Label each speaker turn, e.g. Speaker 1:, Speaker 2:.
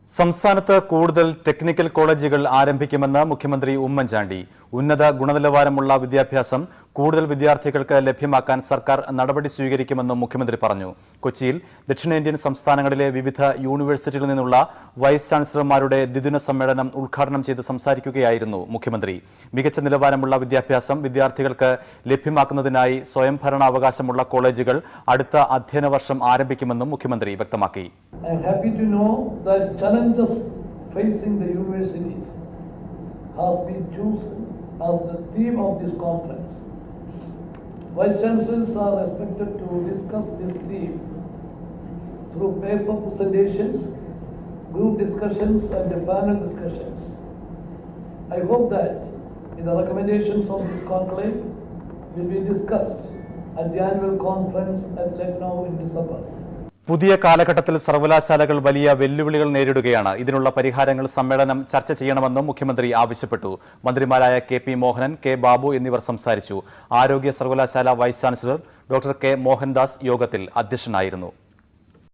Speaker 1: സംസ്ഥാനത്ത് കൂടുതൽ ടെക്നിക്കൽ കോളേജുകൾ ആരംഭിക്കുമെന്ന് മുഖ്യമന്ത്രി ഉമ്മൻചാണ്ടി. ഉന്നത ഗുണനിലവാരമുള്ള വിദ്യാഭ്യാസം കൂടുതൽ വിദ്യാർത്ഥികൾക്ക് ലഭ്യമാക്കാൻ സർക്കാർ നടപടി സ്വീകരിക്കുമെന്നും മുഖ്യമന്ത്രി പറഞ്ഞു. കൊച്ചിയിൽ ദക്ഷിണേന്ത്യൻ സംസ്ഥാനങ്ങളിലെ വിവിധ യൂണിവേഴ്സിറ്റികളിൽ നിന്നുള്ള വൈസ് ചാൻസലർമാരുടെ ദ്വിദിന സമ്മേളനം ഉദ്ഘാടനം ചെയ്ത് സംസാരിക്കുകയായിരുന്നു മുഖ്യമന്ത്രി. മികച്ച നിലവാരമുള്ള വിദ്യാഭ്യാസം വിദ്യാർത്ഥികൾക്ക് ലഭ്യമാക്കുന്നതിനായി സ്വയംഭരണാവകാശമുള്ള കോളേജുകൾ അടുത്ത അധ്യയന വർഷം ആരംഭിക്കുമെന്നും മുഖ്യമന്ത്രി വ്യക്തമാക്കി.
Speaker 2: I am happy to know that challenges facing the universities has been chosen as the theme of this conference. Vice Chancellors are expected to discuss this theme through paper presentations, group discussions and panel discussions. I hope that the recommendations of this conclave will be discussed at the annual conference at Lucknow in December.
Speaker 1: പുതിയ കാലഘട്ടത്തിൽ സർവകലാശാലകൾ വലിയ വെല്ലുവിളികൾ നേരിടുകയാണ്. ഇതിനുള്ള പരിഹാരങ്ങൾ സമ്മേളനം ചർച്ച ചെയ്യണമെന്നും മുഖ്യമന്ത്രി ആവശ്യപ്പെട്ടു. മന്ത്രിമാരായ കെ.പി. മോഹനൻ, കെ. ബാബു എന്നിവർ സംസാരിച്ചു. ആരോഗ്യ സർവകലാശാല vice chancellor doctor K. Mohandas യോഗത്തിൽ അധ്യക്ഷനായിരുന്നു.